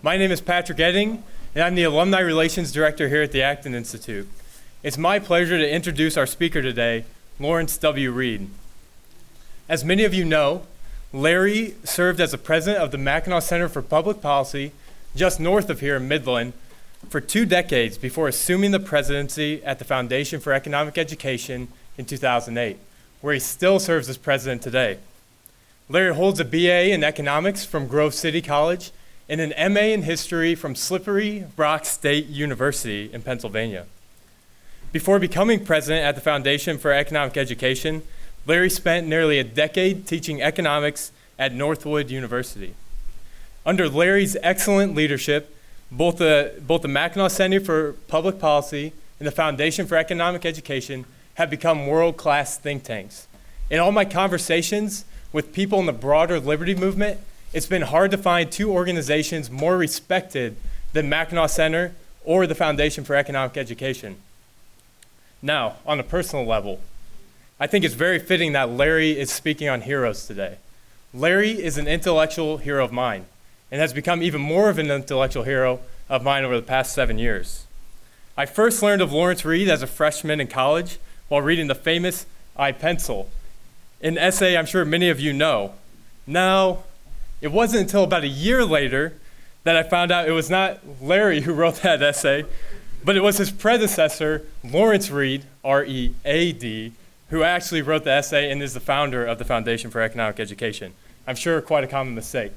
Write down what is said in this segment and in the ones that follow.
My name is Patrick Edding, and I'm the Alumni Relations Director here at the Acton Institute. It's my pleasure to introduce our speaker today, Lawrence W. Reed. As many of you know, Larry served as the president of the Mackinac Center for Public Policy just north of here in Midland for 2 decades before assuming the presidency at the Foundation for Economic Education in 2008, where he still serves as president today. Larry holds a BA in economics from Grove City College and an MA in history from Slippery Rock State University in Pennsylvania. Before becoming president at the Foundation for Economic Education, Larry spent nearly a decade teaching economics at Northwood University. Under Larry's excellent leadership, both the Mackinac Center for Public Policy and the Foundation for Economic Education have become world-class think tanks. In all my conversations with people in the broader liberty movement, it's been hard to find 2 organizations more respected than Mackinac Center or the Foundation for Economic Education. Now, on a personal level, I think it's very fitting that Larry is speaking on heroes today. Larry is an intellectual hero of mine and has become even more of an intellectual hero of mine over the past 7 years. I first learned of Lawrence Reed as a freshman in college while reading the famous I Pencil, an essay I'm sure many of you know. Now, it wasn't until about a year later that I found out it was not Larry who wrote that essay, but it was his predecessor, Lawrence Reed, R-E-A-D, who actually wrote the essay and is the founder of the Foundation for Economic Education. I'm sure quite a common mistake.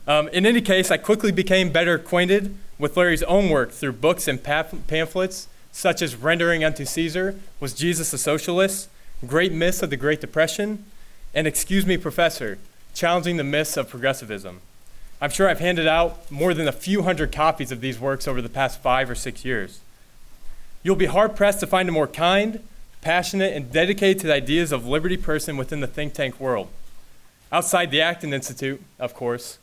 In any case, I quickly became better acquainted with Larry's own work through books and pamphlets, such as Rendering Unto Caesar, Was Jesus a Socialist?, Great Myths of the Great Depression, and Excuse Me, Professor, Challenging the Myths of Progressivism. I'm sure I've handed out more than a few hundred copies of these works over the past 5 or 6 years. You'll be hard-pressed to find a more kind, passionate, and dedicated to the ideas of liberty person within the think tank world. Outside the Acton Institute, of course,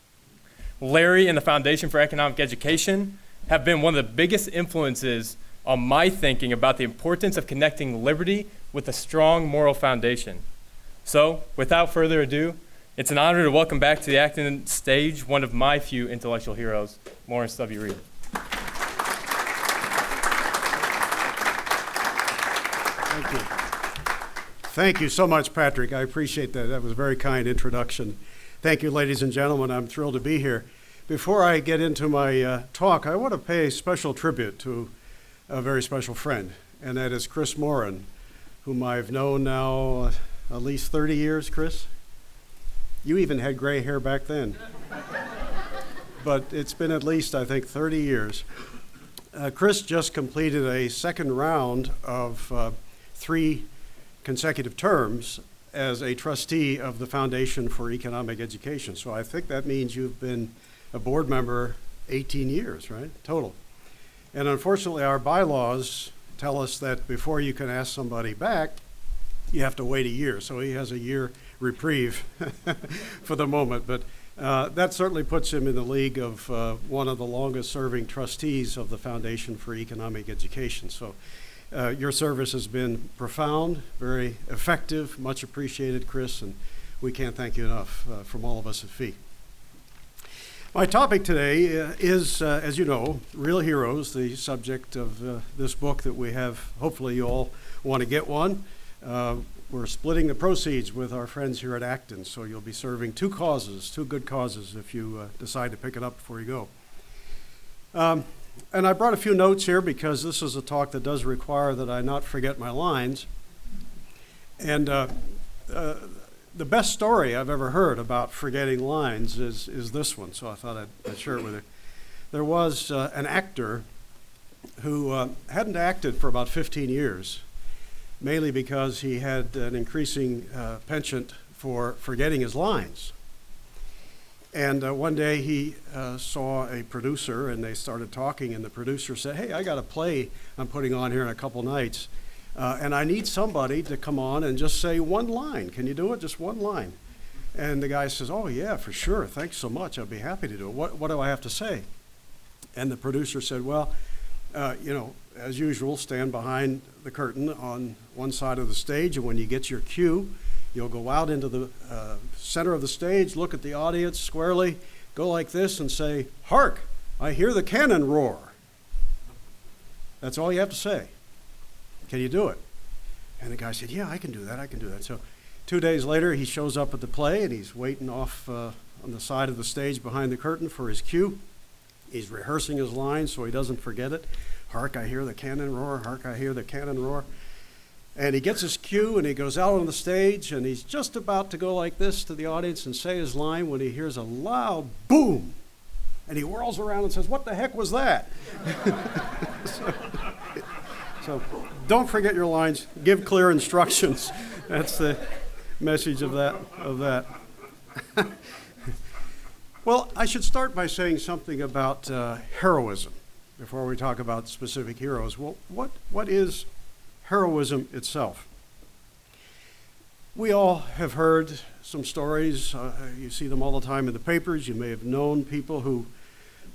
Larry and the Foundation for Economic Education have been one of the biggest influences on my thinking about the importance of connecting liberty with a strong moral foundation. So, without further ado, it's an honor to welcome back to the Acton stage one of my few intellectual heroes, Lawrence W. Reed. Thank you. Thank you so much, Patrick. I appreciate that. That was a very kind introduction. Thank you, ladies and gentlemen. I'm thrilled to be here. Before I get into my talk, I want to pay special tribute to a very special friend, and that is Chris Morin, whom I've known now at least 30 years, Chris. You even had gray hair back then. But it's been at least, I think, 30 years. Chris just completed a second round of 3 consecutive terms as a trustee of the Foundation for Economic Education. So I think that means you've been a board member 18 years, right, total. And unfortunately, our bylaws tell us that before you can ask somebody back, you have to wait a year. So he has a year reprieve for the moment. But that certainly puts him in the league of one of the longest serving trustees of the Foundation for Economic Education. So your service has been profound, very effective, much appreciated, Chris, and we can't thank you enough from all of us at FEE. My topic today is, as you know, Real Heroes, the subject of this book that we have. Hopefully you all want to get one. We're splitting the proceeds with our friends here at Acton, so you'll be serving 2 good causes if you decide to pick it up before you go. And I brought a few notes here because this is a talk that does require that I not forget my lines. And the best story I've ever heard about forgetting lines is this one, so I thought I'd share it with you. There was an actor who hadn't acted for about 15 years, mainly because he had an increasing penchant for forgetting his lines. And one day he saw a producer, and they started talking, and the producer said, "Hey, I got a play I'm putting on here in a couple nights, and I need somebody to come on and just say one line. Can you do it? Just one line." And the guy says, "Oh, yeah, for sure. Thanks so much. I'd be happy to do it. What do I have to say?" And the producer said, "Well, as usual, stand behind the curtain on one side of the stage, and when you get your cue, you'll go out into the center of the stage, look at the audience squarely, go like this and say, "Hark, I hear the cannon roar." That's all you have to say. Can you do it? And the guy said, "Yeah, I can do that. So 2 days later, he shows up at the play, and he's waiting off on the side of the stage behind the curtain for his cue. He's rehearsing his lines so he doesn't forget it. "Hark, I hear the cannon roar. Hark, I hear the cannon roar." And he gets his cue, and he goes out on the stage, and he's just about to go like this to the audience and say his line when he hears a loud boom. And he whirls around and says, "What the heck was that?" So don't forget your lines. Give clear instructions. That's the message of that. Well, I should start by saying something about heroism before we talk about specific heroes. Well, what is heroism itself? We all have heard some stories. You see them all the time in the papers. You may have known people who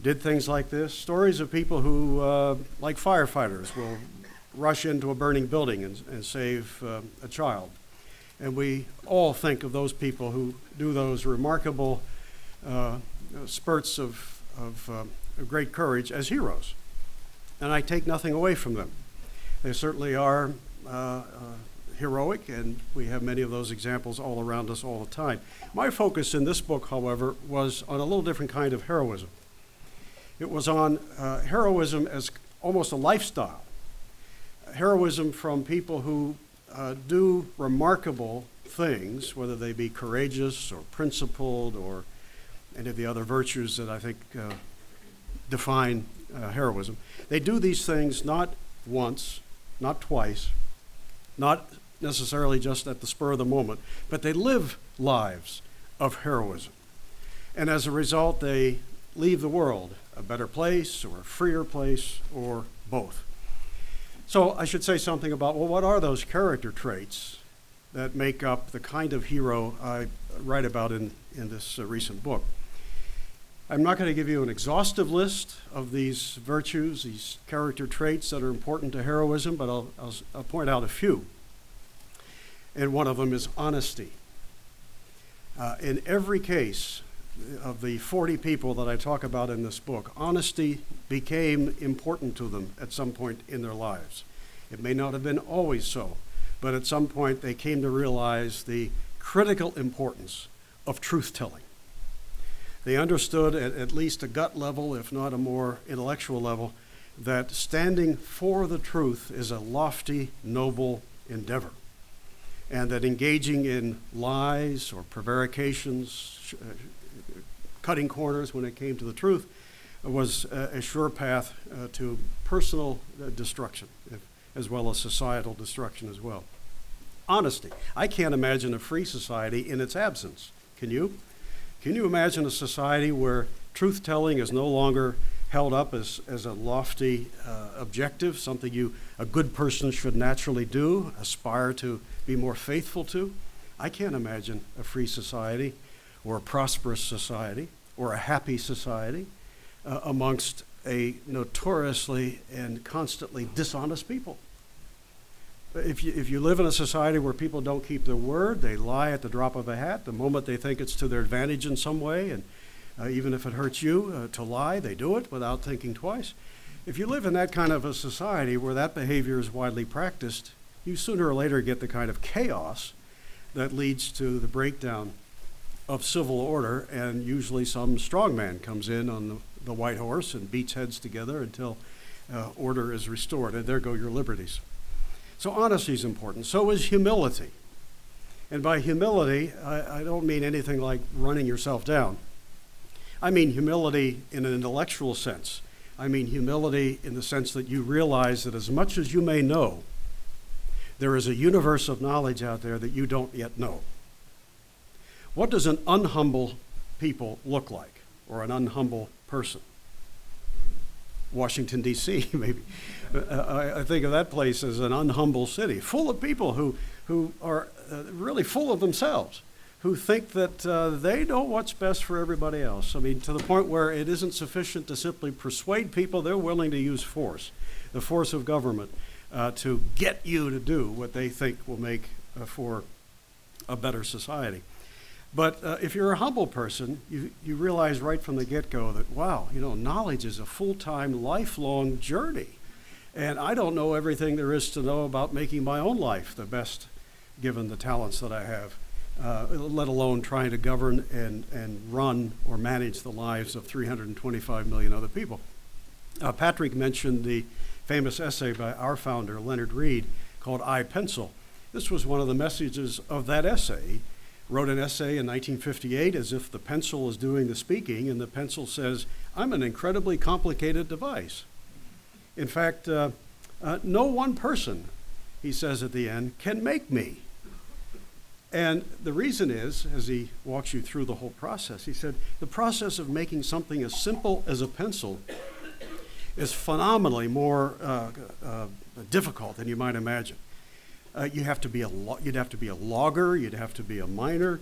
did things like this. Stories of people who, like firefighters, will rush into a burning building and save a child. And we all think of those people who do those remarkable spurts of great courage as heroes. And I take nothing away from them. They certainly are heroic, and we have many of those examples all around us all the time. My focus in this book, however, was on a little different kind of heroism. It was on heroism as almost a lifestyle. Heroism from people who do remarkable things, whether they be courageous or principled or any of the other virtues that I think define heroism. They do these things not once, not twice, not necessarily just at the spur of the moment, but they live lives of heroism. And as a result, they leave the world a better place or a freer place or both. So I should say something about, well, what are those character traits that make up the kind of hero I write about in this recent book? I'm not going to give you an exhaustive list of these virtues, these character traits that are important to heroism, but I'll point out a few. And one of them is honesty. In every case of the 40 people that I talk about in this book, honesty became important to them at some point in their lives. It may not have been always so, but at some point they came to realize the critical importance of truth-telling. They understood at least a gut level, if not a more intellectual level, that standing for the truth is a lofty, noble endeavor, and that engaging in lies or prevarications, cutting corners when it came to the truth, was a sure path to personal destruction, as well as societal destruction as well. Honesty. I can't imagine a free society in its absence. Can you? Can you imagine a society where truth-telling is no longer held up as a lofty objective, something a good person should naturally do, aspire to be more faithful to? I can't imagine a free society or a prosperous society or a happy society amongst a notoriously and constantly dishonest people. If you live in a society where people don't keep their word, they lie at the drop of a hat, the moment they think it's to their advantage in some way, and even if it hurts you to lie, they do it without thinking twice. If you live in that kind of a society where that behavior is widely practiced, you sooner or later get the kind of chaos that leads to the breakdown of civil order, and usually some strongman comes in on the white horse and beats heads together until order is restored, and there go your liberties. So honesty is important. So is humility. And by humility, I don't mean anything like running yourself down. I mean humility in an intellectual sense. I mean humility in the sense that you realize that as much as you may know, there is a universe of knowledge out there that you don't yet know. What does an unhumble people look like, or an unhumble person? Washington, D.C., maybe. I think of that place as an unhumble city, full of people who are really full of themselves, who think that they know what's best for everybody else. I mean, to the point where it isn't sufficient to simply persuade people, they're willing to use force, the force of government, to get you to do what they think will make for a better society. But if you're a humble person, you realize right from the get-go that, wow, knowledge is a full-time, lifelong journey. And I don't know everything there is to know about making my own life the best, given the talents that I have, let alone trying to govern and run or manage the lives of 325 million other people. Patrick mentioned the famous essay by our founder, Leonard Read, called I, Pencil. This was one of the messages of that essay. He wrote an essay in 1958 as if the pencil is doing the speaking, and the pencil says, I'm an incredibly complicated device. In fact, no one person, he says at the end, can make me. And the reason is, as he walks you through the whole process, he said, the process of making something as simple as a pencil is phenomenally more difficult than you might imagine. You'd have to be a logger, you'd have to be a miner,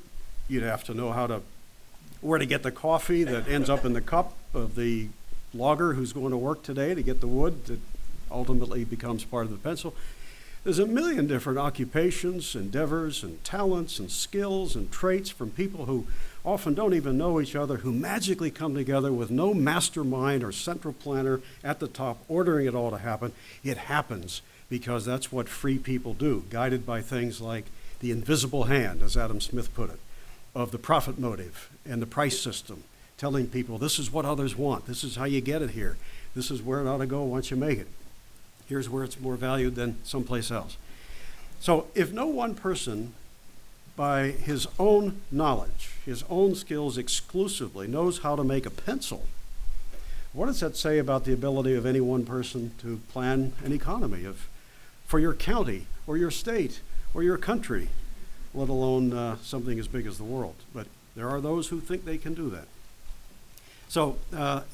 you'd have to know where to get the coffee that ends up in the cup of the logger who's going to work today to get the wood that ultimately becomes part of the pencil. There's a million different occupations, endeavors, and talents, and skills, and traits from people who often don't even know each other, who magically come together with no mastermind or central planner at the top ordering it all to happen. It happens because that's what free people do, guided by things like the invisible hand, as Adam Smith put it, of the profit motive and the price system, telling people this is what others want, this is how you get it here, this is where it ought to go once you make it. Here's where it's more valued than someplace else. So if no one person, by his own knowledge, his own skills exclusively, knows how to make a pencil, what does that say about the ability of any one person to plan an economy for your county or your state or your country, let alone something as big as the world? But there are those who think they can do that. So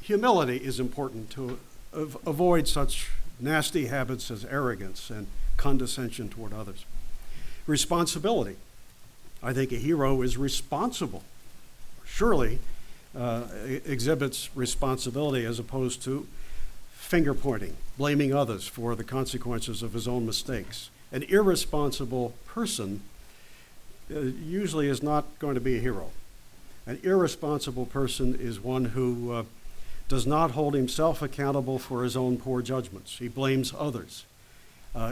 humility is important to avoid such nasty habits as arrogance and condescension toward others. Responsibility. I think a hero is responsible. Surely exhibits responsibility as opposed to finger pointing, blaming others for the consequences of his own mistakes. An irresponsible person usually is not going to be a hero. An irresponsible person is one who does not hold himself accountable for his own poor judgments. He blames others.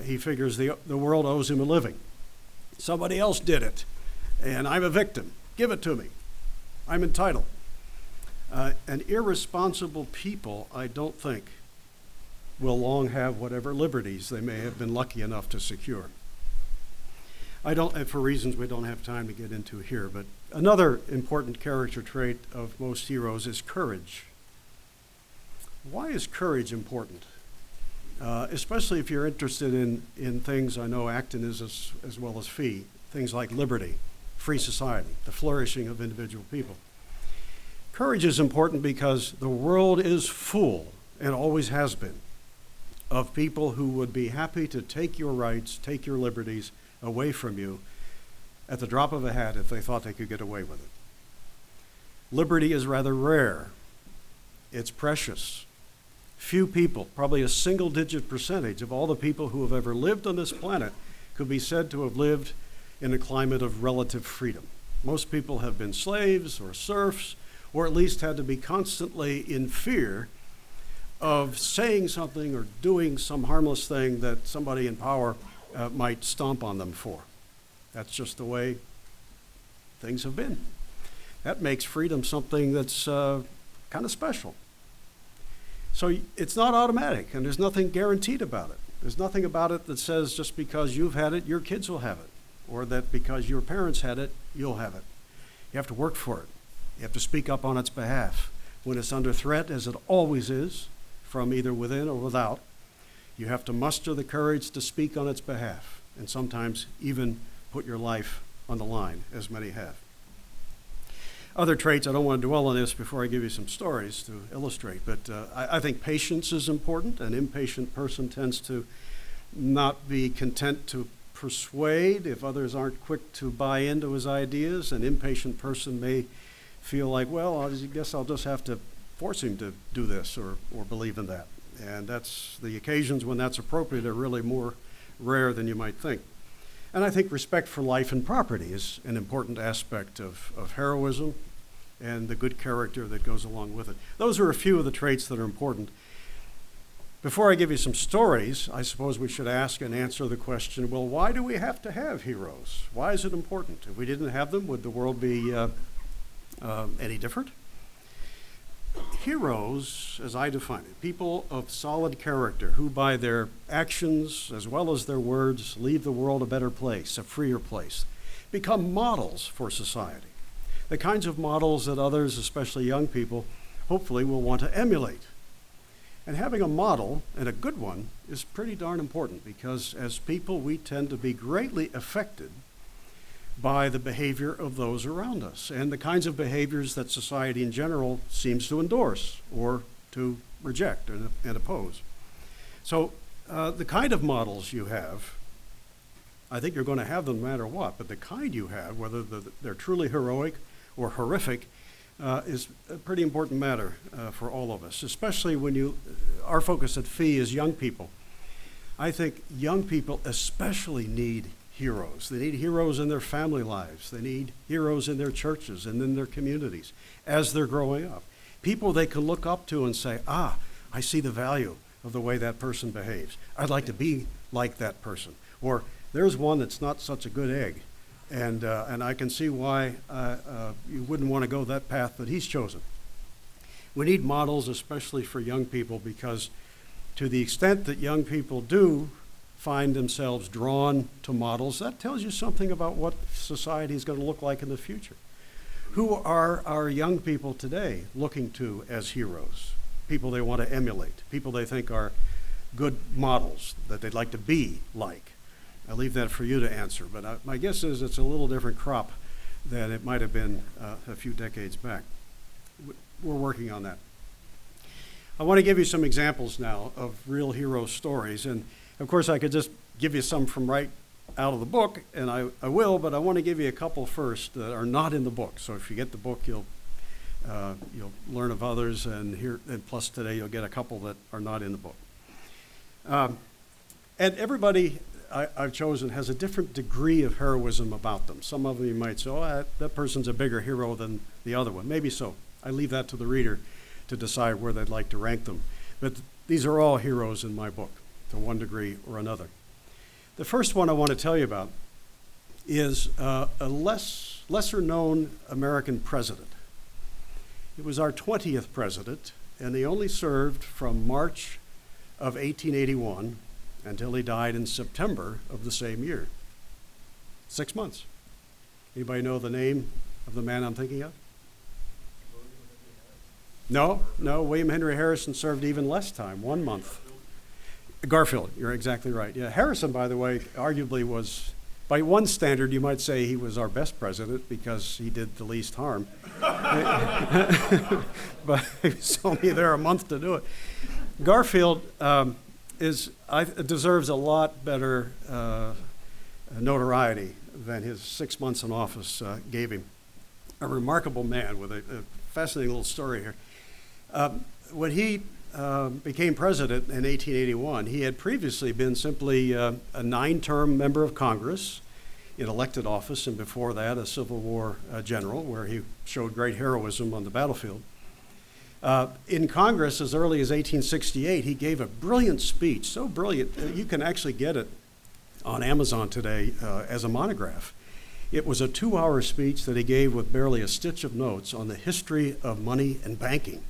He figures the world owes him a living. Somebody else did it, and I'm a victim. Give it to me. I'm entitled. And irresponsible people, I don't think, will long have whatever liberties they may have been lucky enough to secure. For reasons we don't have time to get into here, but another important character trait of most heroes is courage. Why is courage important? Especially if you're interested in things, I know Acton is as well as Fee, things like liberty, free society, the flourishing of individual people. Courage is important because the world is full, and always has been, of people who would be happy to take your rights, take your liberties away from you at the drop of a hat if they thought they could get away with it. Liberty is rather rare. It's precious. Few people, probably a single-digit percentage of all the people who have ever lived on this planet, could be said to have lived in a climate of relative freedom. Most people have been slaves or serfs, or at least had to be constantly in fear of saying something or doing some harmless thing that somebody in power might stomp on them for. That's just the way things have been. That makes freedom something that's kind of special. So it's not automatic, and there's nothing guaranteed about it. There's nothing about it that says just because you've had it, your kids will have it, or that because your parents had it, you'll have it. You have to work for it. You have to speak up on its behalf. When it's under threat, as it always is, from either within or without, you have to muster the courage to speak on its behalf, and sometimes even put your life on the line, as many have. Other traits, I don't want to dwell on this before I give you some stories to illustrate, but I think patience is important. An impatient person tends to not be content to persuade if others aren't quick to buy into his ideas. An impatient person may feel like, well, I guess I'll just have to force him to do this or believe in that. And that's the occasions when that's appropriate are really more rare than you might think. And I think respect for life and property is an important aspect of heroism and the good character that goes along with it. Those are a few of the traits that are important. Before I give you some stories, I suppose we should ask and answer the question, well, why do we have to have heroes? Why is it important? If we didn't have them, would the world be any different? Heroes, as I define it, people of solid character who by their actions as well as their words leave the world a better place, a freer place, become models for society. The kinds of models that others, especially young people, hopefully will want to emulate. And having a model, and a good one, is pretty darn important because as people we tend to be greatly affected by the behavior of those around us and the kinds of behaviors that society in general seems to endorse or to reject and oppose. So the kind of models you have, I think you're going to have them no matter what, but the kind you have, whether they're truly heroic or horrific, is a pretty important matter for all of us, especially when our focus at FEE is young people. I think young people especially need heroes. They need heroes in their family lives. They need heroes in their churches and in their communities as they're growing up. People they can look up to and say, I see the value of the way that person behaves. I'd like to be like that person. Or there's one that's not such a good egg. And I can see why you wouldn't want to go that path that he's chosen. We need models, especially for young people, because to the extent that young people do find themselves drawn to models, that tells you something about what society is going to look like in the future. Who are our young people today looking to as heroes? People they want to emulate, people they think are good models that they'd like to be like. I leave that for you to answer, but my guess is it's a little different crop than it might have been a few decades back. We're working on that. I want to give you some examples now of real hero stories, and of course I could just give you some from right out of the book, and I will, but I want to give you a couple first that are not in the book. So if you get the book, you'll learn of others, and plus today you'll get a couple that are not in the book. And everybody I've chosen has a different degree of heroism about them. Some of them you might say, that person's a bigger hero than the other one. Maybe so. I leave that to the reader to decide where they'd like to rank them. But these are all heroes in my book, to one degree or another. The first one I want to tell you about is a lesser-known American president. It was our 20th president, and he only served from March of 1881 until he died in September of the same year. 6 months. Anybody know the name of the man I'm thinking of? No, William Henry Harrison served even less time, 1 month. Garfield, you're exactly right. Yeah, Harrison, by the way, arguably was, by one standard, you might say he was our best president because he did the least harm. But he was only there a month to do it. Garfield deserves a lot better notoriety than his 6 months in office gave him. A remarkable man with a fascinating little story here. When he became president in 1881, he had previously been simply a 9-term member of Congress in elected office, and before that a Civil War general, where he showed great heroism on the battlefield. In Congress, as early as 1868, he gave a brilliant speech, so brilliant you can actually get it on Amazon today as a monograph. It was a 2-hour speech that he gave with barely a stitch of notes on the history of money and banking,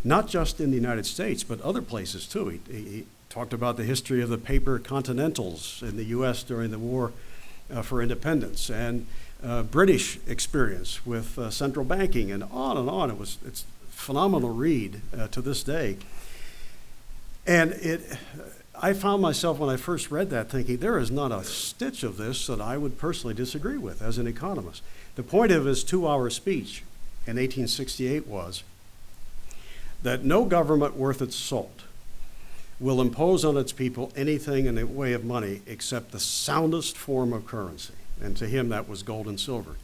not just in the United States, but other places too. He talked about the history of the paper continentals in the U.S. during the War for Independence, and British experience with central banking, and on and on. It's a phenomenal read to this day. And I found myself when I first read that thinking, there is not a stitch of this that I would personally disagree with as an economist. The point of his 2-hour speech in 1868 was that no government worth its salt will impose on its people anything in the way of money except the soundest form of currency. And to him, that was gold and silver.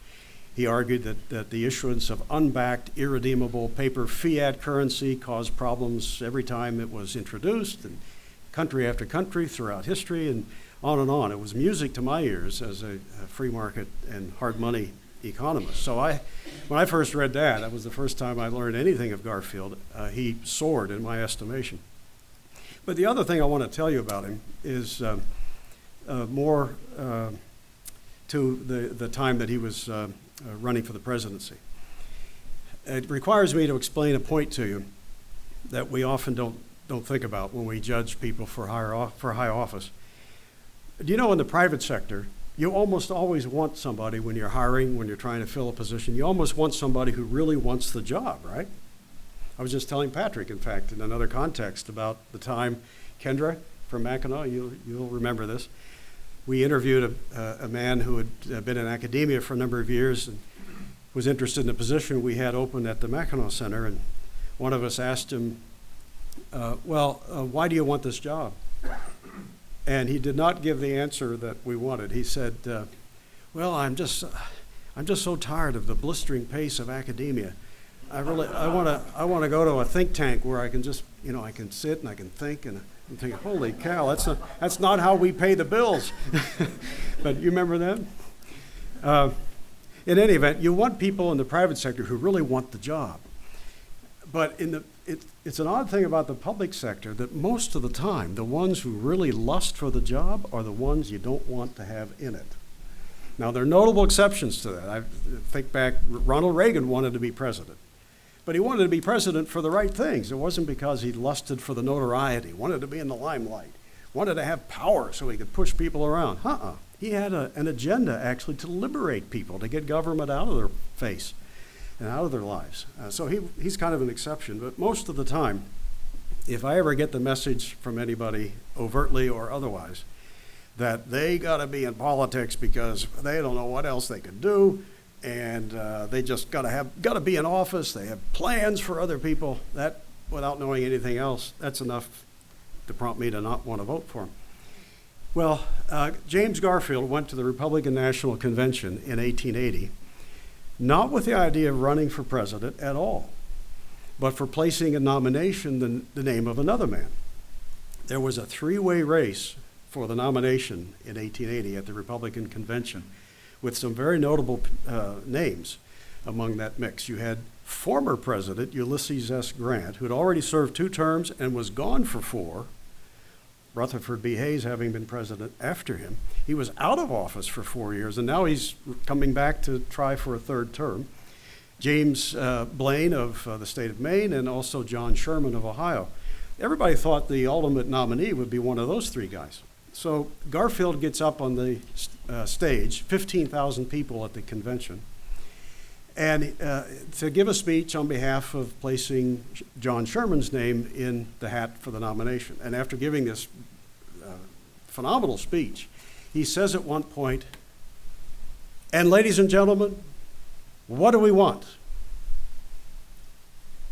He argued that the issuance of unbacked, irredeemable paper fiat currency caused problems every time it was introduced, and country after country throughout history and on and on. It was music to my ears as a free market and hard money economist. So when I first read that was the first time I learned anything of Garfield. He soared in my estimation. But the other thing I want to tell you about him is more to the time that he was running for the presidency. It requires me to explain a point to you that we often don't think about when we judge people for high office. Do you know in the private sector, you almost always want somebody when you're hiring, when you're trying to fill a position, you almost want somebody who really wants the job, right? I was just telling Patrick, in fact, in another context about the time Kendra from Mackinac, you'll remember this. We interviewed a man who had been in academia for a number of years and was interested in a position we had open at the Mackinac Center, and one of us asked him, why do you want this job? And he did not give the answer that we wanted. He said, I'm just so tired of the blistering pace of academia. I want to go to a think tank where I can just, I can sit and I can think and think, holy cow, that's not how we pay the bills. But you remember that? In any event, you want people in the private sector who really want the job. But it's an odd thing about the public sector that most of the time, the ones who really lust for the job are the ones you don't want to have in it. Now, there are notable exceptions to that. I think back, Ronald Reagan wanted to be president. But he wanted to be president for the right things. It wasn't because he lusted for the notoriety, wanted to be in the limelight, wanted to have power so he could push people around. He had an agenda, actually, to liberate people, to get government out of their face and out of their lives. So he's kind of an exception. But most of the time, if I ever get the message from anybody, overtly or otherwise, that they got to be in politics because they don't know what else they could do, and they just got to be in office, they have plans for other people, that, without knowing anything else, that's enough to prompt me to not want to vote for him. Well, James Garfield went to the Republican National Convention in 1880, not with the idea of running for president at all, but for placing in nomination the name of another man. There was a three-way race for the nomination in 1880 at the Republican Convention with some very notable names among that mix. You had former President Ulysses S. Grant, who had already served 2 terms and was gone for 4, Rutherford B. Hayes having been president after him. He was out of office for 4 years, and now he's coming back to try for a 3rd term. James Blaine of the state of Maine, and also John Sherman of Ohio. Everybody thought the ultimate nominee would be one of those 3 guys. So Garfield gets up on the stage, 15,000 people at the convention, and to give a speech on behalf of placing John Sherman's name in the hat for the nomination. And after giving this phenomenal speech, he says at one point, "And ladies and gentlemen, what do we want?"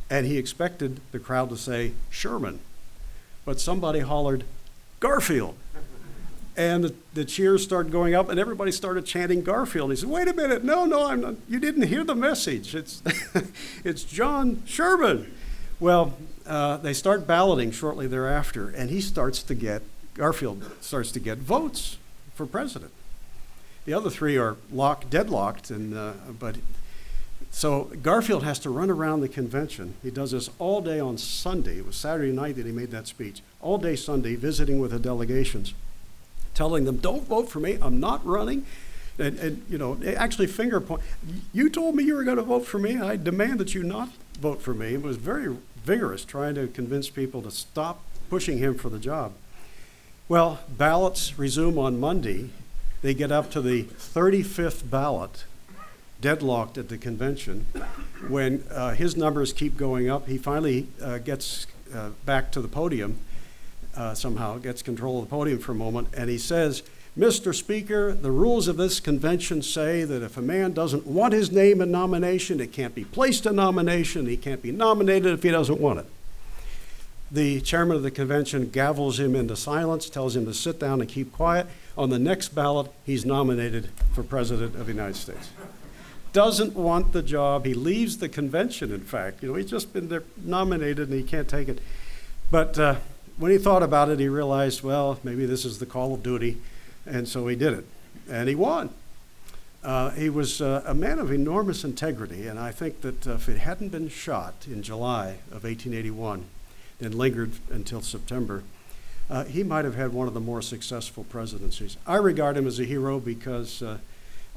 And he expected the crowd to say Sherman, but somebody hollered, "Garfield." And the cheers started going up, and everybody started chanting Garfield. And he said, "Wait a minute, no, I'm not. You didn't hear the message. It's John Sherman." Well, they start balloting shortly thereafter, and Garfield starts to get votes for president. The other 3 are deadlocked, so Garfield has to run around the convention. He does this all day on Sunday. It was Saturday night that he made that speech. All day Sunday, visiting with the delegations, telling them, "Don't vote for me, I'm not running." And actually finger point. "You told me you were going to vote for me. I demand that you not vote for me." It was very vigorous, trying to convince people to stop pushing him for the job. Well, ballots resume on Monday. They get up to the 35th ballot, deadlocked at the convention. When his numbers keep going up, he finally gets back to the podium. Somehow gets control of the podium for a moment, and he says, "Mr. Speaker, the rules of this convention say that if a man doesn't want his name in nomination, it can't be placed in nomination. He can't be nominated if he doesn't want it." The chairman of the convention gavels him into silence, tells him to sit down and keep quiet. On the next ballot, he's nominated for president of the United States. Doesn't want the job. He leaves the convention, in fact. He's just been there nominated, and he can't take it. But when he thought about it, he realized, well, maybe this is the call of duty, and so he did it. And he won. He was a man of enormous integrity, and I think that if it hadn't been shot in July of 1881 and lingered until September, he might have had one of the more successful presidencies. I regard him as a hero because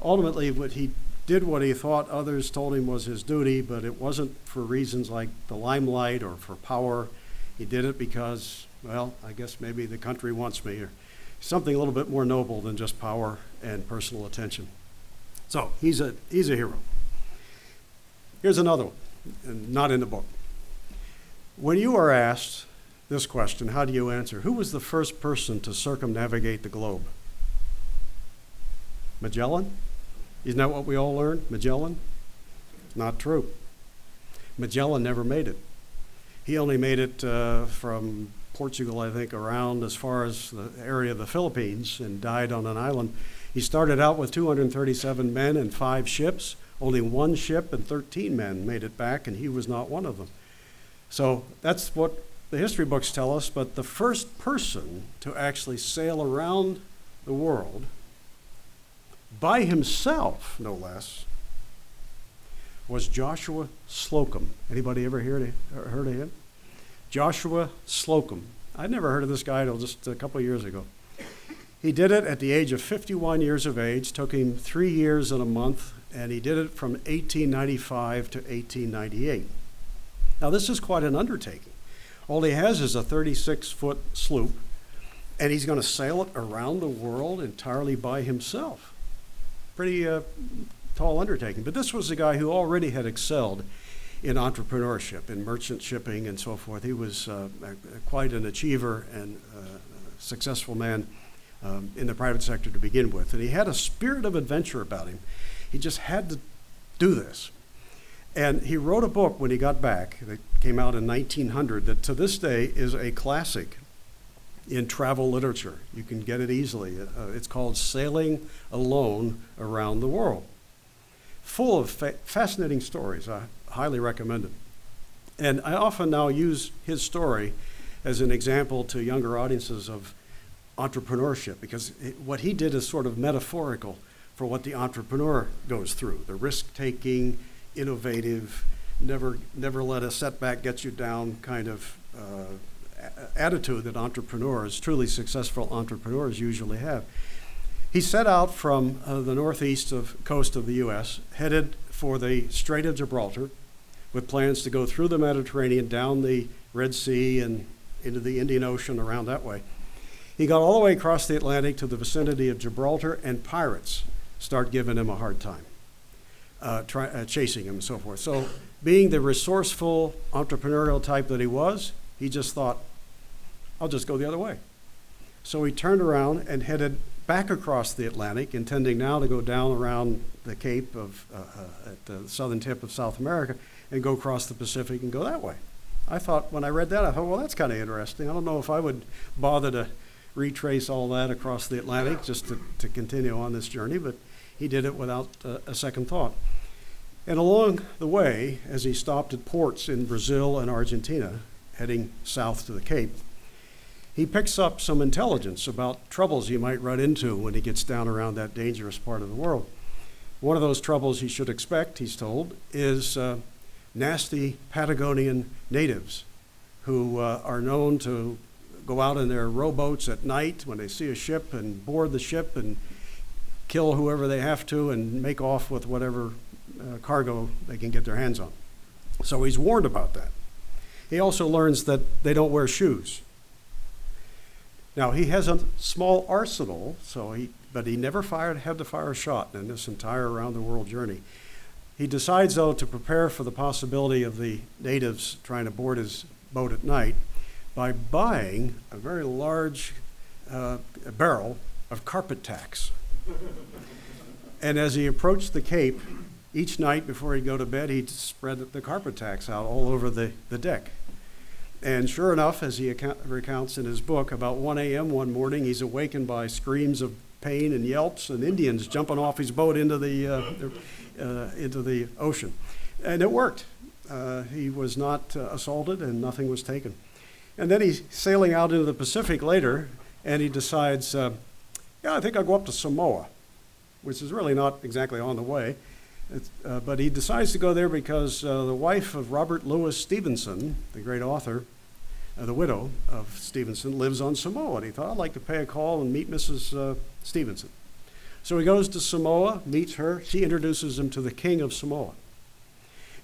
ultimately he did what he thought others told him was his duty, but it wasn't for reasons like the limelight or for power. He did it because, well, I guess maybe the country wants me, or something a little bit more noble than just power and personal attention. So he's a hero. Here's another one, and not in the book. When you are asked this question, how do you answer? Who was the first person to circumnavigate the globe? Magellan? Isn't that what we all learned? Magellan? Not true. Magellan never made it. He only made it from Portugal, I think, around as far as the area of the Philippines, and died on an island. He started out with 237 men and 5 ships. Only 1 ship and 13 men made it back, and he was not one of them. So that's what the history books tell us, but the first person to actually sail around the world by himself, no less, was Joshua Slocum. Anybody ever heard of him? Joshua Slocum. I'd never heard of this guy until just a couple of years ago. He did it at the age of 51 years of age. Took him 3 years and a month, and he did it from 1895 to 1898. Now, this is quite an undertaking. All he has is a 36-foot sloop, and he's going to sail it around the world entirely by himself. Pretty tall undertaking. But this was a guy who already had excelled in entrepreneurship, in merchant shipping, and so forth. He was quite an achiever and successful man in the private sector to begin with. And he had a spirit of adventure about him. He just had to do this. And he wrote a book when he got back that came out in 1900 that to this day is a classic in travel literature. You can get it easily. It's called Sailing Alone Around the World. Full of fascinating stories. I highly recommend it. And I often now use his story as an example to younger audiences of entrepreneurship, because what he did is sort of metaphorical for what the entrepreneur goes through. The risk-taking, innovative, never let a setback get you down kind of attitude that entrepreneurs, truly successful entrepreneurs, usually have. He set out from the northeast coast of the U.S., headed for the Strait of Gibraltar, with plans to go through the Mediterranean, down the Red Sea, and into the Indian Ocean around that way. He got all the way across the Atlantic to the vicinity of Gibraltar, and pirates start giving him a hard time, chasing him and so forth. So being the resourceful, entrepreneurial type that he was, he just thought, I'll just go the other way. So he turned around and headed back across the Atlantic, intending now to go down around the Cape at the southern tip of South America and go across the Pacific and go that way. I thought, when I read that, I thought, well, that's kind of interesting. I don't know if I would bother to retrace all that across the Atlantic just to continue on this journey, but he did it without a second thought. And along the way, as he stopped at ports in Brazil and Argentina, heading south to the Cape, he picks up some intelligence about troubles he might run into when he gets down around that dangerous part of the world. One of those troubles he should expect, he's told, is nasty Patagonian natives who are known to go out in their rowboats at night when they see a ship and board the ship and kill whoever they have to and make off with whatever cargo they can get their hands on. So he's warned about that. He also learns that they don't wear shoes. Now, he has a small arsenal, but he never had to fire a shot in this entire around-the-world journey. He decides, though, to prepare for the possibility of the natives trying to board his boat at night by buying a very large barrel of carpet tacks. And as he approached the Cape, each night before he'd go to bed, he'd spread the carpet tacks out all over the deck. And sure enough, as he recounts in his book, about 1 a.m. one morning, he's awakened by screams of pain and yelps and Indians jumping off his boat into the ocean. And it worked. He was not assaulted and nothing was taken. And then he's sailing out into the Pacific later, and he decides, yeah, I think I'll go up to Samoa, which is really not exactly on the way. But he decides to go there because the wife of Robert Louis Stevenson, the great author, the widow of Stevenson, lives on Samoa. And he thought, I'd like to pay a call and meet Mrs. Stevenson. So he goes to Samoa, meets her. She introduces him to the king of Samoa.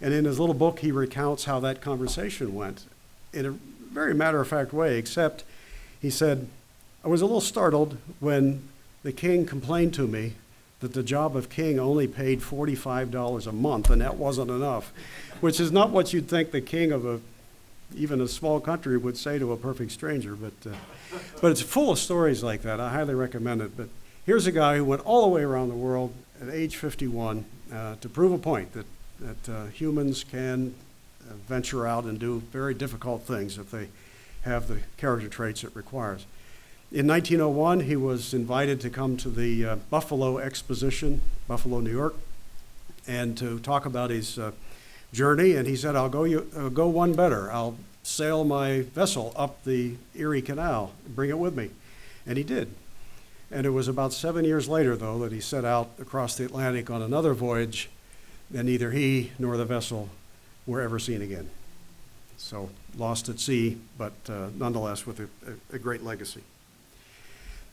And in his little book, he recounts how that conversation went in a very matter-of-fact way, except he said, I was a little startled when the king complained to me that the job of king only paid $45 a month, and that wasn't enough, which is not what you'd think the king of even a small country would say to a perfect stranger. But it's full of stories like that. I highly recommend it. But here's a guy who went all the way around the world at age 51 to prove a point that humans can venture out and do very difficult things if they have the character traits it requires. In 1901, he was invited to come to the Buffalo Exposition, Buffalo, New York, and to talk about his journey. And he said, I'll go one better. I'll sail my vessel up the Erie Canal and bring it with me. And he did. And it was about 7 years later, though, that he set out across the Atlantic on another voyage, and neither he nor the vessel were ever seen again. So lost at sea, but nonetheless with a great legacy.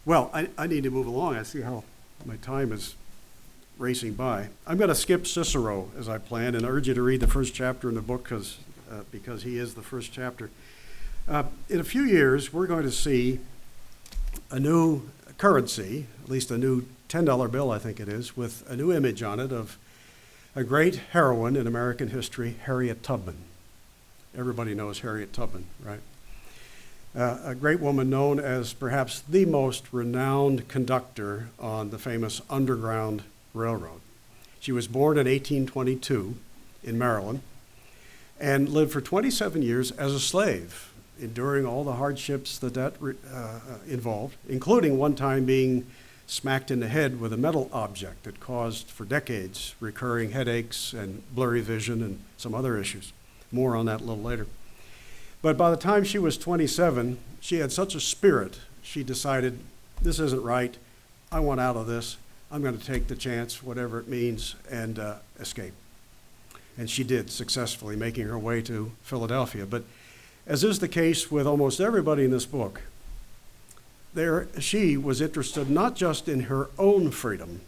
Well, I need to move along. I see how my time is racing by. I'm going to skip Cicero as I planned and urge you to read the first chapter in the book because he is the first chapter. In a few years, we're going to see a new currency, at least a new $10 bill, I think it is, with a new image on it of a great heroine in American history, Harriet Tubman. Everybody knows Harriet Tubman, right? A great woman known as perhaps the most renowned conductor on the famous Underground Railroad. She was born in 1822 in Maryland and lived for 27 years as a slave, enduring all the hardships that involved, including one time being smacked in the head with a metal object that caused for decades recurring headaches and blurry vision and some other issues. More on that a little later. But by the time she was 27, she had such a spirit, she decided, this isn't right. I want out of this. I'm going to take the chance, whatever it means, and escape. And she did successfully, making her way to Philadelphia. But as is the case with almost everybody in this book, she was interested not just in her own freedom,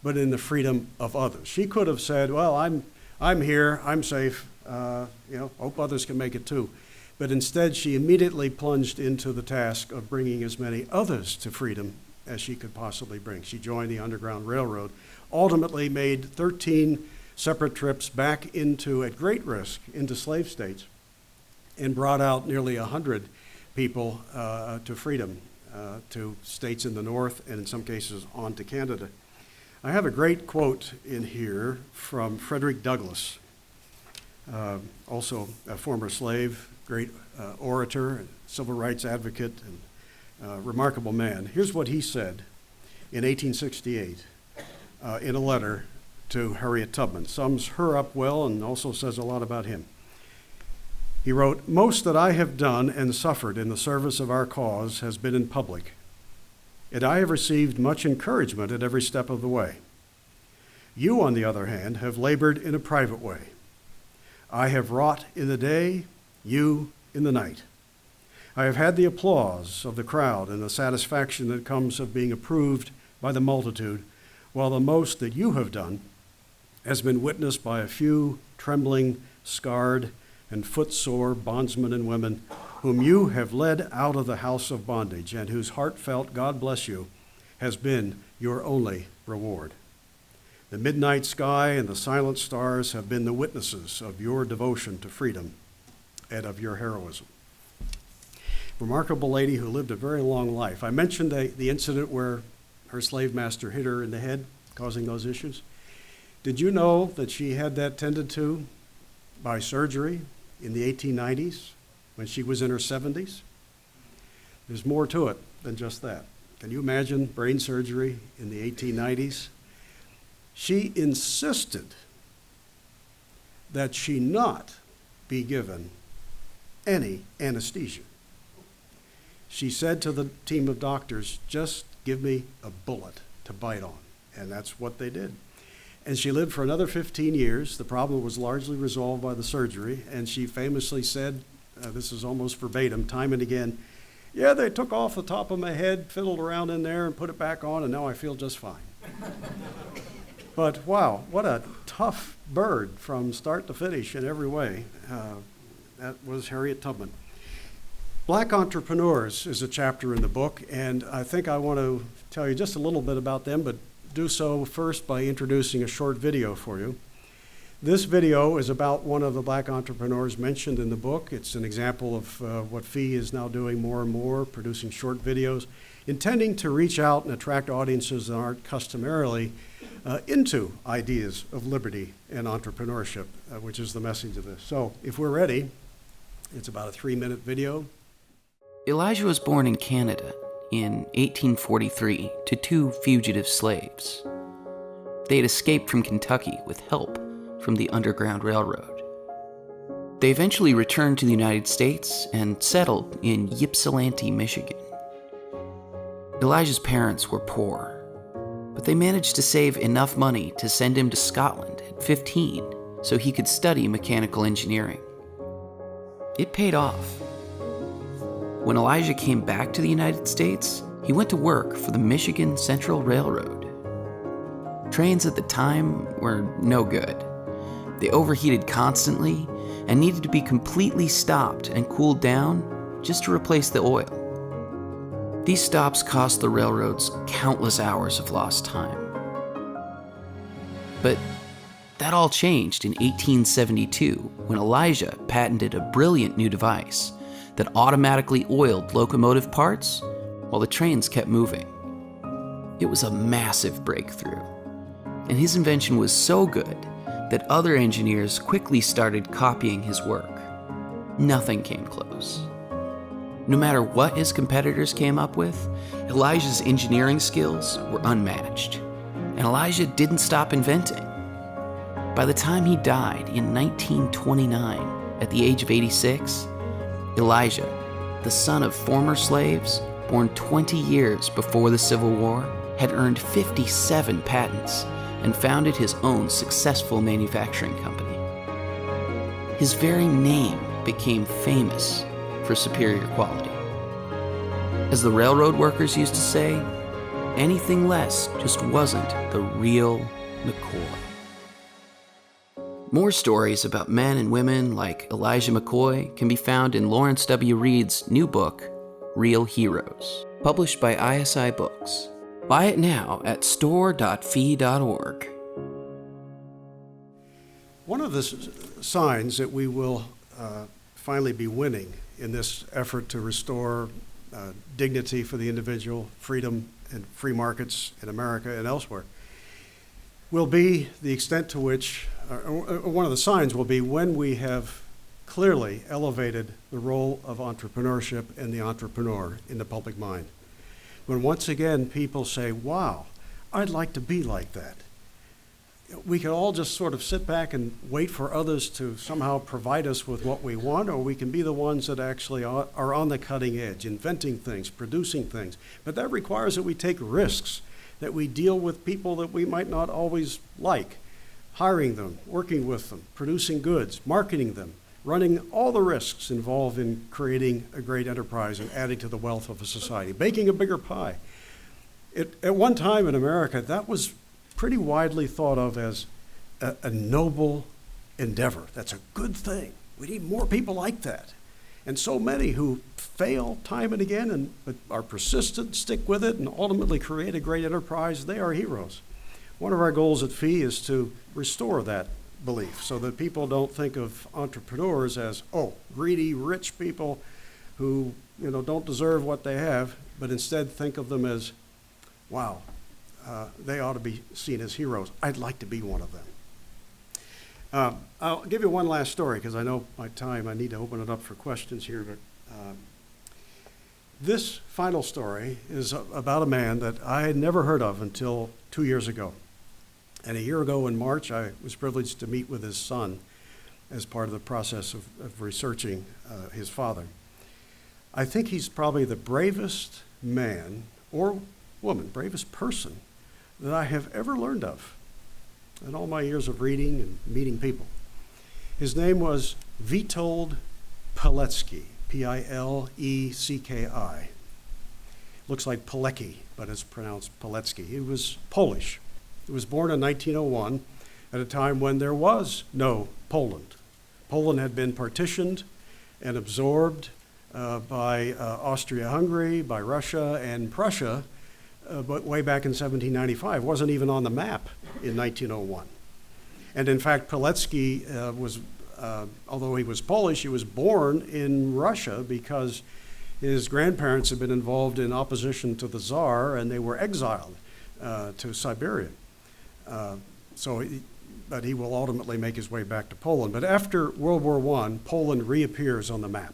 but in the freedom of others. She could have said, well, I'm here, I'm safe, hope others can make it too. But instead, she immediately plunged into the task of bringing as many others to freedom as she could possibly bring. She joined the Underground Railroad, ultimately made 13 separate trips back at great risk, into slave states, and brought out nearly 100 people to freedom, to states in the North, and in some cases on to Canada. I have a great quote in here from Frederick Douglass, also a former slave, great orator, civil rights advocate, and remarkable man. Here's what he said in 1868 in a letter to Harriet Tubman. Sums her up well and also says a lot about him. He wrote, "Most that I have done and suffered in the service of our cause has been in public, and I have received much encouragement at every step of the way. You, on the other hand, have labored in a private way. I have wrought in the day, you in the night. I have had the applause of the crowd and the satisfaction that comes of being approved by the multitude, while the most that you have done has been witnessed by a few trembling, scarred, and footsore bondsmen and women whom you have led out of the house of bondage, and whose heartfelt God bless you has been your only reward. The midnight sky and the silent stars have been the witnesses of your devotion to freedom and of your heroism." Remarkable lady who lived a very long life. I mentioned the incident where her slave master hit her in the head, causing those issues. Did you know that she had that tended to by surgery in the 1890s when she was in her 70s? There's more to it than just that. Can you imagine brain surgery in the 1890s? She insisted that she not be given any anesthesia. She said to the team of doctors, just give me a bullet to bite on. And that's what they did. And she lived for another 15 years. The problem was largely resolved by the surgery. And she famously said, this is almost verbatim, time and again, yeah, they took off the top of my head, fiddled around in there and put it back on, and now I feel just fine. But wow, what a tough bird from start to finish in every way. That was Harriet Tubman. Black Entrepreneurs is a chapter in the book, and I think I want to tell you just a little bit about them, but do so first by introducing a short video for you. This video is about one of the black entrepreneurs mentioned in the book. It's an example of what FEE is now doing more and more, producing short videos, intending to reach out and attract audiences that aren't customarily into ideas of liberty and entrepreneurship, which is the message of this. So if we're ready, it's about a 3-minute video. Elijah was born in Canada in 1843 to 2 fugitive slaves. They had escaped from Kentucky with help from the Underground Railroad. They eventually returned to the United States and settled in Ypsilanti, Michigan. Elijah's parents were poor, but they managed to save enough money to send him to Scotland at 15 so he could study mechanical engineering. It paid off. When Elijah came back to the United States, he went to work for the Michigan Central Railroad. Trains at the time were no good. They overheated constantly and needed to be completely stopped and cooled down just to replace the oil. These stops cost the railroads countless hours of lost time. But that all changed in 1872 when Elijah patented a brilliant new device that automatically oiled locomotive parts while the trains kept moving. It was a massive breakthrough, and his invention was so good that other engineers quickly started copying his work. Nothing came close. No matter what his competitors came up with, Elijah's engineering skills were unmatched, and Elijah didn't stop inventing. By the time he died in 1929, at the age of 86, Elijah, the son of former slaves, born 20 years before the Civil War, had earned 57 patents and founded his own successful manufacturing company. His very name became famous for superior quality. As the railroad workers used to say, anything less just wasn't the real McCoy. More stories about men and women like Elijah McCoy can be found in Lawrence W. Reed's new book, Real Heroes, published by ISI Books. Buy it now at store.fee.org. One of the signs that we will finally be winning in this effort to restore dignity for the individual, freedom and free markets in America and elsewhere, will be the extent to which, one of the signs will be when we have clearly elevated the role of entrepreneurship and the entrepreneur in the public mind. When once again people say, wow, I'd like to be like that. We can all just sort of sit back and wait for others to somehow provide us with what we want, or we can be the ones that actually are on the cutting edge, inventing things, producing things. But that requires that we take risks, that we deal with people that we might not always like, hiring them, working with them, producing goods, marketing them, running all the risks involved in creating a great enterprise and adding to the wealth of a society, baking a bigger pie. At one time in America, that was pretty widely thought of as a noble endeavor. That's a good thing. We need more people like that. And so many who fail time and again but are persistent, stick with it, and ultimately create a great enterprise, they are heroes. One of our goals at FEE is to restore that belief so that people don't think of entrepreneurs as, greedy, rich people who don't deserve what they have, but instead think of them as, wow, they ought to be seen as heroes. I'd like to be one of them. I'll give you one last story because I know my time, I need to open it up for questions here. But this final story is about a man that I had never heard of until 2 years ago. And a year ago in March, I was privileged to meet with his son as part of the process of researching his father. I think he's probably the bravest man or woman, bravest person that I have ever learned of in all my years of reading and meeting people. His name was Witold Pilecki, Pilecki. Looks like Pilecki, but it's pronounced Pilecki. He was Polish. He was born in 1901 at a time when there was no Poland. Poland had been partitioned and absorbed by Austria-Hungary, by Russia and Prussia, but way back in 1795. Wasn't even on the map in 1901. And in fact, Pilecki was, although he was Polish, he was born in Russia because his grandparents had been involved in opposition to the Tsar, and they were exiled to Siberia. But he will ultimately make his way back to Poland. But after World War I, Poland reappears on the map,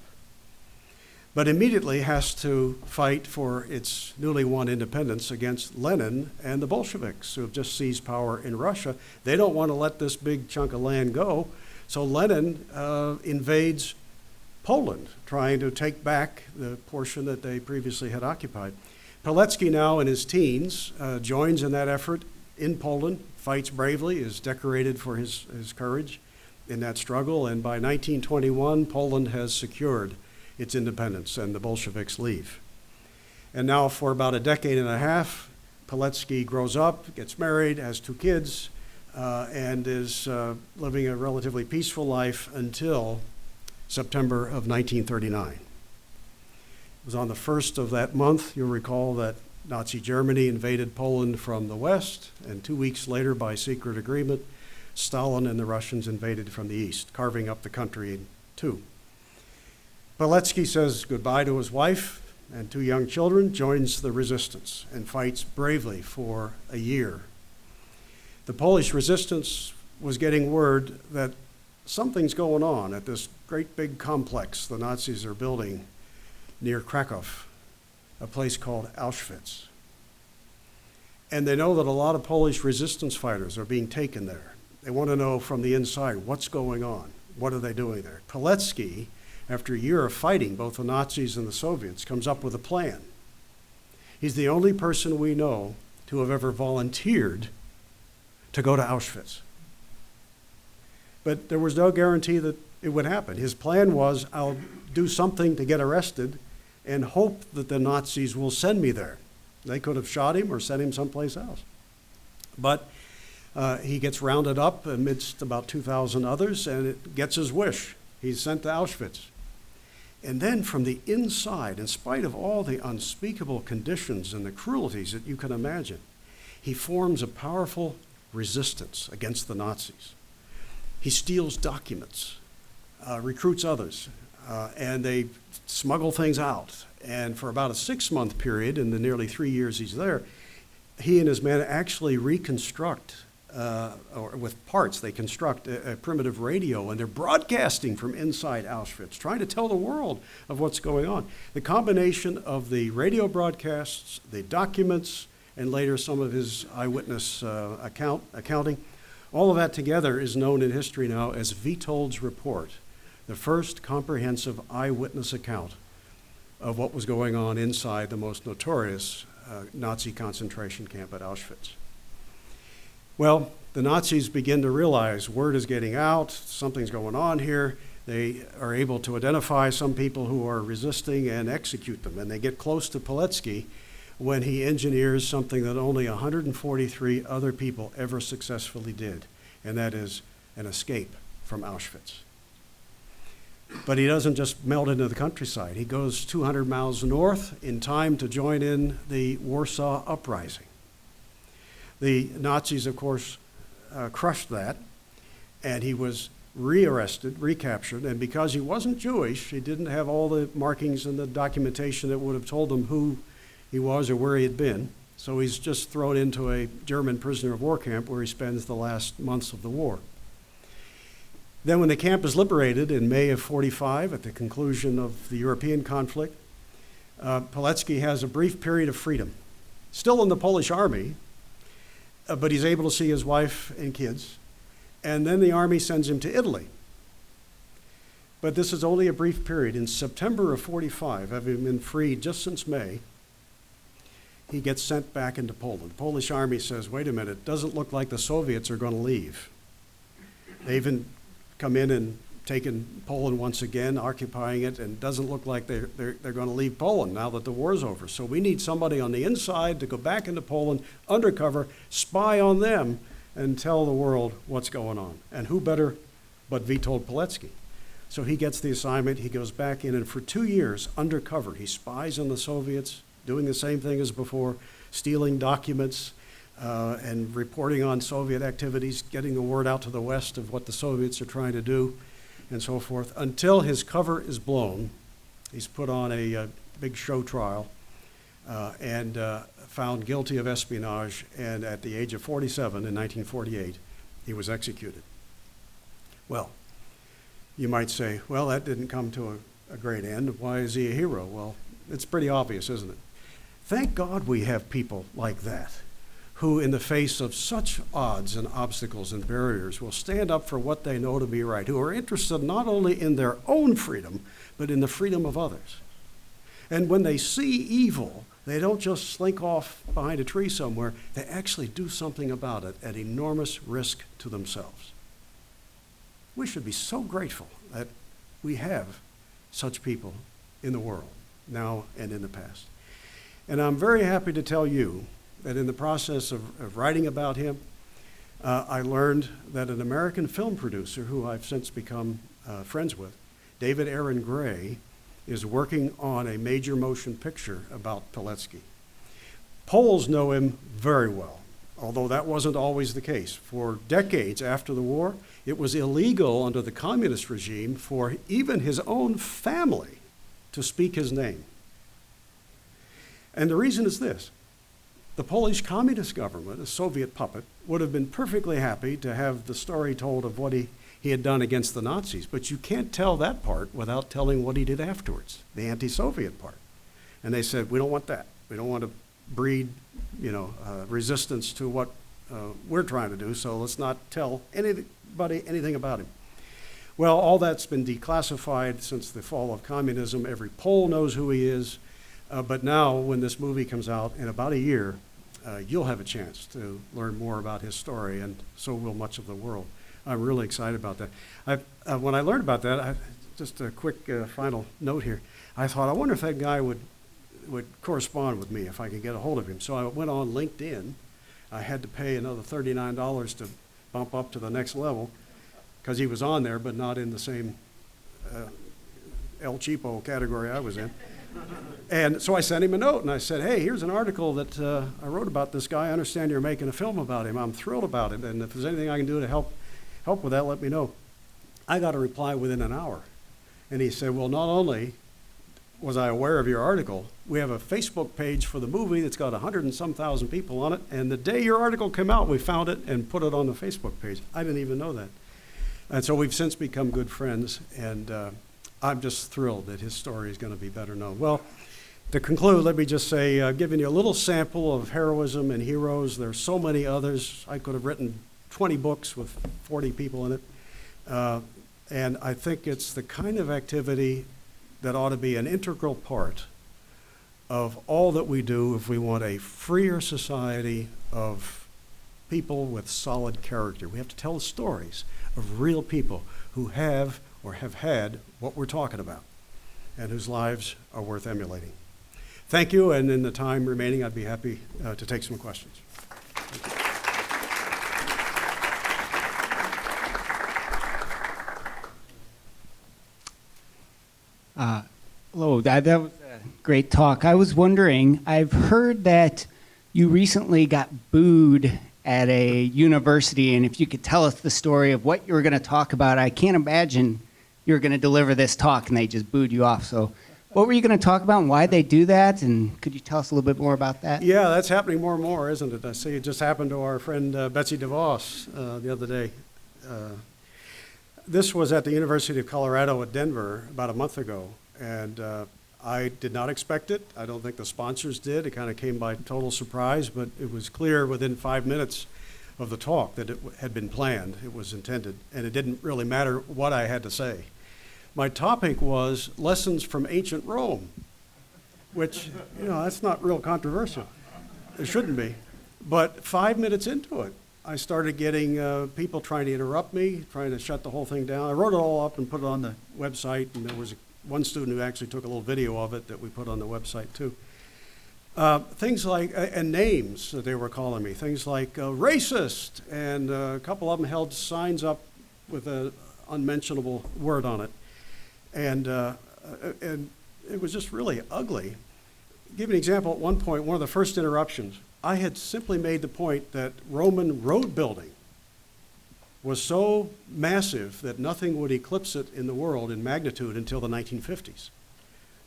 but immediately has to fight for its newly won independence against Lenin and the Bolsheviks, who have just seized power in Russia. They don't want to let this big chunk of land go, so Lenin invades Poland, trying to take back the portion that they previously had occupied. Pilecki, now in his teens, joins in that effort in Poland, fights bravely, is decorated for his courage in that struggle, and by 1921, Poland has secured its independence, and the Bolsheviks leave. And now for about a decade and a half, Pilecki grows up, gets married, has 2 kids, and is living a relatively peaceful life until September of 1939. It was on the 1st of that month, you'll recall, that Nazi Germany invaded Poland from the west, and 2 weeks later, by secret agreement, Stalin and the Russians invaded from the east, carving up the country in 2. Pilecki says goodbye to his wife and 2 young children, joins the resistance, and fights bravely for a year. The Polish resistance was getting word that something's going on at this great big complex the Nazis are building near Krakow, a place called Auschwitz. And they know that a lot of Polish resistance fighters are being taken there. They want to know from the inside what's going on. What are they doing there? Pilecki, after a year of fighting both the Nazis and the Soviets, comes up with a plan. He's the only person we know to have ever volunteered to go to Auschwitz. But there was no guarantee that it would happen. His plan was, I'll do something to get arrested and hope that the Nazis will send me there. They could have shot him or sent him someplace else. But he gets rounded up amidst about 2,000 others, and it gets his wish. He's sent to Auschwitz. And then from the inside, in spite of all the unspeakable conditions and the cruelties that you can imagine, he forms a powerful resistance against the Nazis. He steals documents, recruits others, and they smuggle things out. And for about a 6-month period, in the nearly 3 years he's there, he and his men actually reconstruct, or with parts, they construct a primitive radio, and they're broadcasting from inside Auschwitz, trying to tell the world of what's going on. The combination of the radio broadcasts, the documents, and later some of his eyewitness accounting, all of that together is known in history now as Witold's Report, the first comprehensive eyewitness account of what was going on inside the most notorious Nazi concentration camp at Auschwitz. Well, the Nazis begin to realize word is getting out, something's going on here. They are able to identify some people who are resisting and execute them. And they get close to Pilecki when he engineers something that only 143 other people ever successfully did, and that is an escape from Auschwitz. But he doesn't just melt into the countryside. He goes 200 miles north in time to join in the Warsaw Uprising. The Nazis, of course, crushed that, and he was rearrested, recaptured, and because he wasn't Jewish, he didn't have all the markings and the documentation that would have told them who he was or where he had been, so he's just thrown into a German prisoner of war camp where he spends the last months of the war. Then when the camp is liberated in May of 45, at the conclusion of the European conflict, Pilecki has a brief period of freedom. Still in the Polish army, but he's able to see his wife and kids. And then the army sends him to Italy, But this is only a brief period. In September of 45, having been freed just since May, he gets sent back into Poland. The Polish army says, wait a minute, it doesn't look like the Soviets are going to leave. They even come in and taken Poland once again, occupying it, and it doesn't look like they're going to leave Poland now that the war's over. So we need somebody on the inside to go back into Poland, undercover, spy on them, and tell the world what's going on. And who better but Witold Pilecki? So he gets the assignment, he goes back in, and for 2 years, undercover, he spies on the Soviets, doing the same thing as before, stealing documents and reporting on Soviet activities, getting the word out to the West of what the Soviets are trying to do, and so forth, until his cover is blown. He's put on a big show trial and found guilty of espionage, and at the age of 47 in 1948, he was executed. Well, you might say, well, that didn't come to a great end. Why is he a hero? Well, it's pretty obvious, isn't it? Thank God we have people like that, who in the face of such odds and obstacles and barriers will stand up for what they know to be right, who are interested not only in their own freedom, but in the freedom of others. And when they see evil, they don't just slink off behind a tree somewhere, they actually do something about it at enormous risk to themselves. We should be so grateful that we have such people in the world, now and in the past. And I'm very happy to tell you that in the process of writing about him, I learned that an American film producer, who I've since become friends with, David Aaron Gray, is working on a major motion picture about Pilecki. Poles know him very well, although that wasn't always the case. For decades after the war, it was illegal under the communist regime for even his own family to speak his name. And the reason is this. The Polish communist government, a Soviet puppet, would have been perfectly happy to have the story told of what he had done against the Nazis, but you can't tell that part without telling what he did afterwards, the anti-Soviet part. And they said, we don't want that. We don't want to breed, resistance to what we're trying to do, so let's not tell anybody anything about him. Well, all that's been declassified since the fall of communism. Every Pole knows who he is. But now, when this movie comes out in about a year, you'll have a chance to learn more about his story, and so will much of the world. I'm really excited about that. When I learned about that, just a quick final note here, I thought, I wonder if that guy would correspond with me, if I could get a hold of him. So I went on LinkedIn. I had to pay another $39 to bump up to the next level, because he was on there, but not in the same El Cheapo category I was in. And so I sent him a note, and I said, hey, here's an article that I wrote about this guy. I understand you're making a film about him. I'm thrilled about it, and if there's anything I can do to help with that, let me know. I got a reply within an hour. And he said, well, not only was I aware of your article, we have a Facebook page for the movie that's got 100 and some thousand people on it, and the day your article came out, we found it and put it on the Facebook page. I didn't even know that. And so we've since become good friends, and I'm just thrilled that his story is going to be better known. Well, to conclude, let me just say, I've given you a little sample of heroism and heroes. There's so many others. I could have written 20 books with 40 people in it. And I think it's the kind of activity that ought to be an integral part of all that we do if we want a freer society of people with solid character. We have to tell the stories of real people who have or have had what we're talking about and whose lives are worth emulating. Thank you, and in the time remaining, I'd be happy to take some questions. Hello, that was a great talk. I was wondering, I've heard that you recently got booed at a university, and if you could tell us the story of what you were going to talk about. I can't imagine you were going to deliver this talk and they just booed you off. So what were you going to talk about and why they do that? And could you tell us a little bit more about that? Yeah, that's happening more and more, isn't it? I see it just happened to our friend Betsy DeVos the other day. This was at the University of Colorado at Denver about a month ago, and I did not expect it. I don't think the sponsors did. It kind of came by total surprise, but it was clear within 5 minutes of the talk that it had been planned, it was intended, and it didn't really matter what I had to say. My topic was lessons from ancient Rome, which, that's not real controversial. It shouldn't be. But 5 minutes into it, I started getting people trying to interrupt me, trying to shut the whole thing down. I wrote it all up and put it on the website, and there was one student who actually took a little video of it that we put on the website too. Things like, and names that they were calling me, things like racist, and a couple of them held signs up with an unmentionable word on it. And it was just really ugly. Give an example, at one point, one of the first interruptions, I had simply made the point that Roman road building was so massive that nothing would eclipse it in the world in magnitude until the 1950s,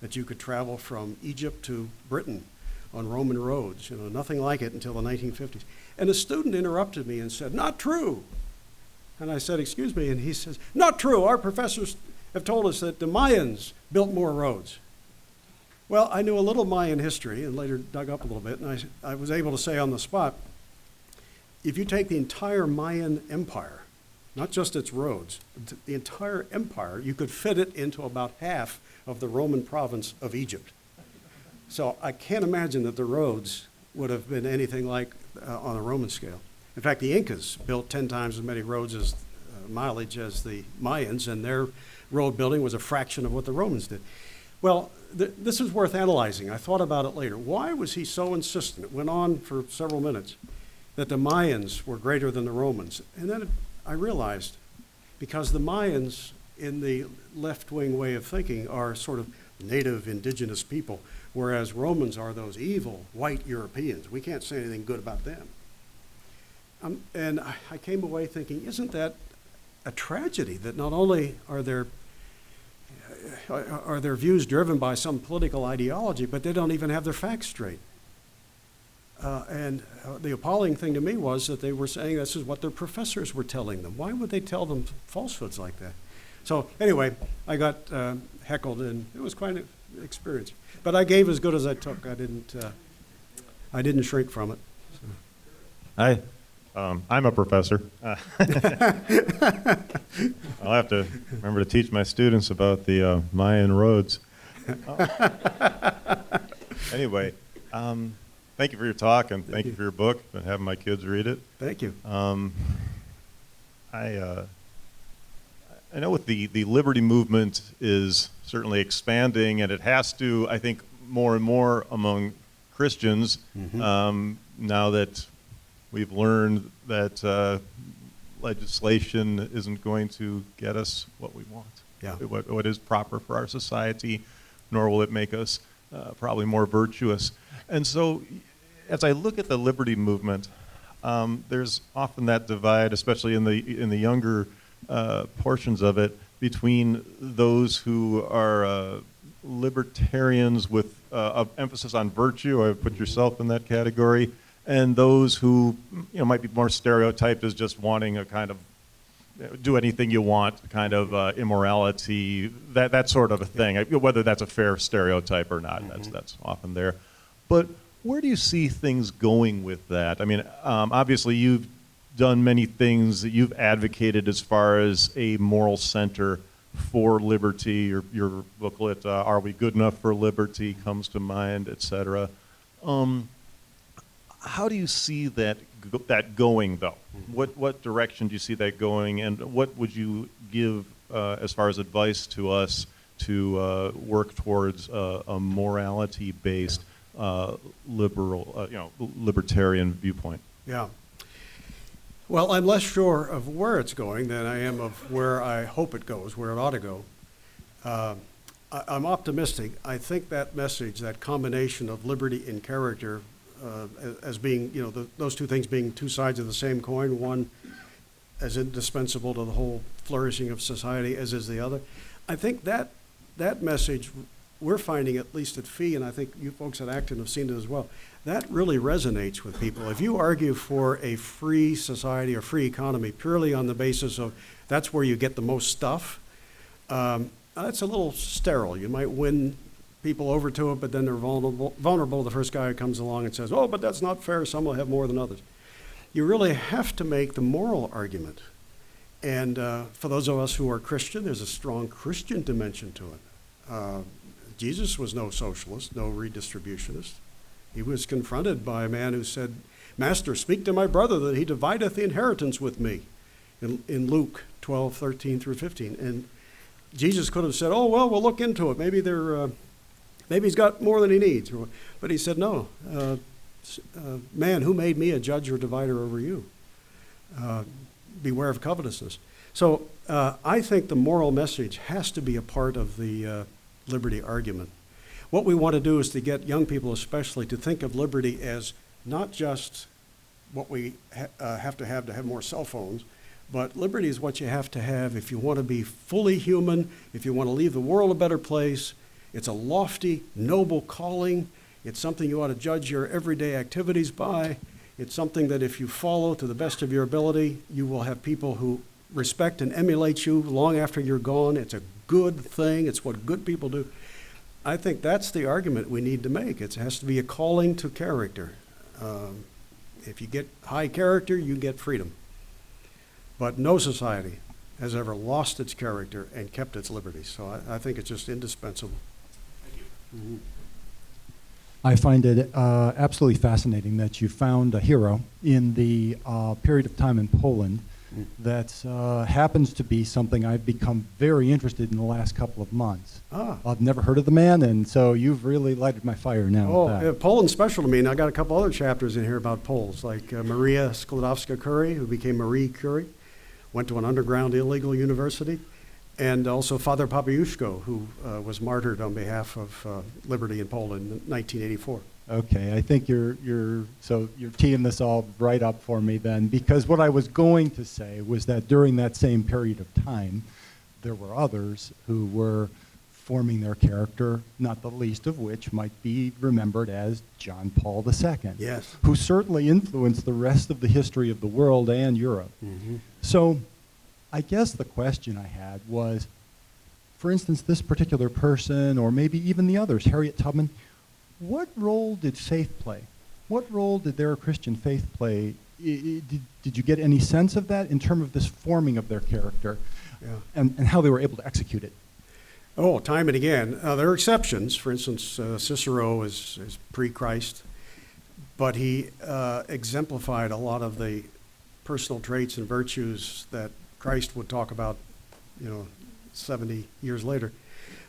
that you could travel from Egypt to Britain on Roman roads, nothing like it until the 1950s. And a student interrupted me and said, "Not true." And I said, "Excuse me," and he says, "Not true, our professors have told us that the Mayans built more roads." Well, I knew a little Mayan history and later dug up a little bit, and I was able to say on the spot, if you take the entire Mayan empire, not just its roads, the entire empire, you could fit it into about half of the Roman province of Egypt. So I can't imagine that the roads would have been anything like on a Roman scale. In fact, the Incas built 10 times as many roads as mileage as the Mayans, and their road building was a fraction of what the Romans did. Well, this is worth analyzing. I thought about it later. Why was he so insistent? It went on for several minutes that the Mayans were greater than the Romans. And then I realized, because the Mayans, in the left-wing way of thinking, are sort of native indigenous people, whereas Romans are those evil white Europeans. We can't say anything good about them. And I came away thinking, isn't that a tragedy that not only are their views driven by some political ideology, but they don't even have their facts straight. And the appalling thing to me was that they were saying this is what their professors were telling them. Why would they tell them falsehoods like that? So anyway, I got heckled, and it was quite an experience. But I gave as good as I took. I didn't shrink from it. So. I'm a professor. I'll have to remember to teach my students about the Mayan roads. Anyway, thank you for your talk, and thank you for your book, and having my kids read it. Thank you. I know with the liberty movement is certainly expanding, and it has to, I think, more and more among Christians now that we've learned that legislation isn't going to get us what we want, what is proper for our society, nor will it make us probably more virtuous. And so as I look at the liberty movement, there's often that divide, especially in the younger portions of it, between those who are libertarians with emphasis on virtue. I would put yourself in that category. And those who might be more stereotyped as just wanting a kind of do anything you want kind of immorality, that sort of a thing. Whether that's a fair stereotype or not, that's often there. But where do you see things going with that? I mean, obviously you've done many things that you've advocated as far as a moral center for liberty. Your booklet, Are We Good Enough for Liberty, comes to mind, et cetera. How do you see that going, though? What direction do you see that going, and what would you give as far as advice to us to work towards a morality-based libertarian viewpoint? Yeah. Well, I'm less sure of where it's going than I am of where I hope it goes, where it ought to go. I'm optimistic. I think that message, that combination of liberty and character, as being, those two things being two sides of the same coin, one as indispensable to the whole flourishing of society as is the other. I think that message, we're finding, at least at Fee, and I think you folks at Acton have seen it as well, that really resonates with people. If you argue for a free society or free economy purely on the basis of that's where you get the most stuff, that's a little sterile. You might win people over to it, but then they're vulnerable to the first guy who comes along and says, oh, but that's not fair, some will have more than others. You really have to make the moral argument. And for those of us who are Christian, there's a strong Christian dimension to it. Jesus was no socialist, no redistributionist. He was confronted by a man who said, "Master, speak to my brother that he divideth the inheritance with me," in Luke 12:13 through 15. And Jesus could have said, "Oh, well, we'll look into it. Maybe he's got more than he needs." But he said, "No, man, who made me a judge or divider over you? Beware of covetousness." So I think the moral message has to be a part of the liberty argument. What we want to do is to get young people especially to think of liberty as not just what we have to have more cell phones, but liberty is what you have to have if you want to be fully human, if you want to leave the world a better place. It's a lofty, noble calling. It's something you ought to judge your everyday activities by. It's something that if you follow to the best of your ability, you will have people who respect and emulate you long after you're gone. It's a good thing. It's what good people do. I think that's the argument we need to make. It has to be a calling to character. If you get high character, you get freedom. But no society has ever lost its character and kept its liberty. So I think it's just indispensable. Thank you. Mm-hmm. I find it absolutely fascinating that you found a hero in the period of time in Poland that happens to be something I've become very interested in the last couple of months. I've never heard of the man, and so you've really lighted my fire now. Oh, Poland's special to me, and I got a couple other chapters in here about Poles, like Maria Skłodowska-Curie, who became Marie Curie, went to an underground illegal university, and also Father Papiuszko, who was martyred on behalf of liberty in Poland in 1984. Okay, I think you're teeing this all right up for me then, because what I was going to say was that during that same period of time, there were others who were forming their character, not the least of which might be remembered as John Paul II, yes, who certainly influenced the rest of the history of the world and Europe. Mm-hmm. So I guess the question I had was, for instance, this particular person, or maybe even the others, Harriet Tubman, what role did faith play? What role did their Christian faith play? Did you get any sense of that in terms of this forming of their character, and how they were able to execute it? Oh, time and again. There are exceptions. For instance, Cicero is pre-Christ, but he exemplified a lot of the personal traits and virtues that Christ would talk about, 70 years later.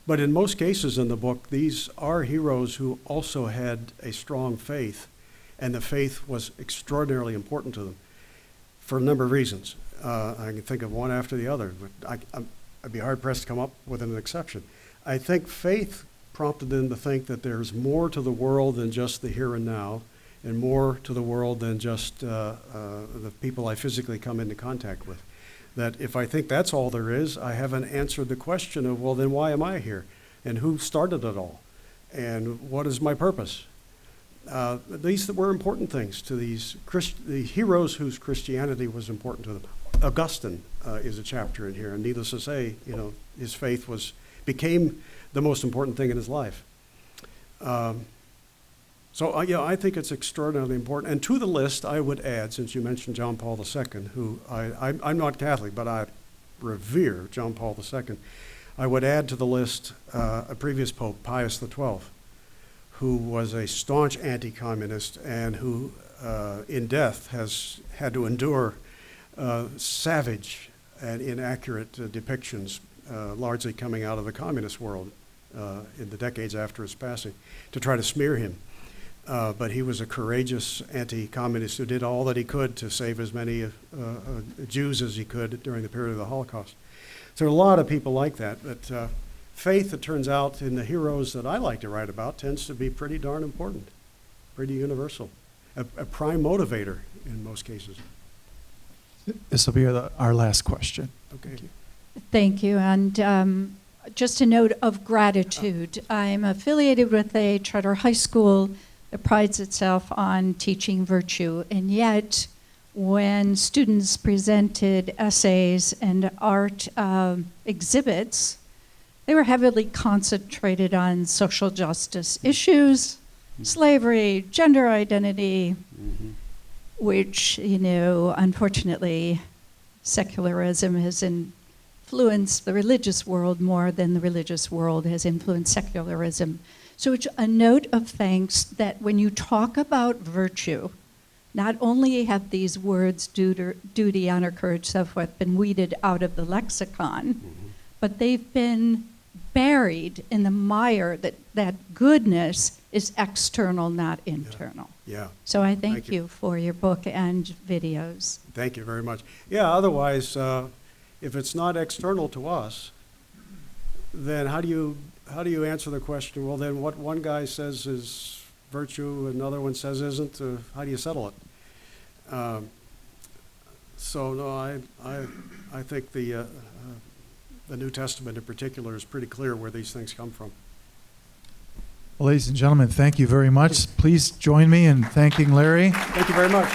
But in most cases in the book, these are heroes who also had a strong faith, and the faith was extraordinarily important to them for a number of reasons. I can think of one after the other, but I'd be hard-pressed to come up with an exception. I think faith prompted them to think that there's more to the world than just the here and now, and more to the world than just the people I physically come into contact with. That if I think that's all there is, I haven't answered the question of, well, then why am I here? And who started it all? And what is my purpose? These were important things to the heroes whose Christianity was important to them. Augustine is a chapter in here, and needless to say, his faith became the most important thing in his life. So I think it's extraordinarily important. And to the list, I would add, since you mentioned John Paul II, who I'm not Catholic, but I revere John Paul II. I would add to the list a previous Pope, Pius XII, who was a staunch anti-communist and who, in death, has had to endure savage and inaccurate depictions, largely coming out of the communist world in the decades after his passing, to try to smear him. But he was a courageous anti-communist who did all that he could to save as many Jews as he could during the period of the Holocaust. So there are a lot of people like that, but faith, it turns out, in the heroes that I like to write about, tends to be pretty darn important, pretty universal, a prime motivator in most cases. This will be our last question. Okay. Thank you. And just a note of gratitude. I'm affiliated with a charter high school that prides itself on teaching virtue, and yet when students presented essays and art exhibits, they were heavily concentrated on social justice issues, slavery, gender identity, which, unfortunately secularism has influenced the religious world more than the religious world has influenced secularism. So it's a note of thanks that when you talk about virtue, not only have these words, duty, honor, courage, so forth, been weeded out of the lexicon, but they've been buried in the mire that goodness is external, not internal. Yeah. So I thank Thank you. you for your book and videos. Thank you very much. Yeah, otherwise, if it's not external to us, then how do you answer the question, well, then what one guy says is virtue and another one says isn't? How do you settle it? So, no, I think the New Testament in particular is pretty clear where these things come from. Well, ladies and gentlemen, thank you very much. Please join me in thanking Larry. Thank you very much.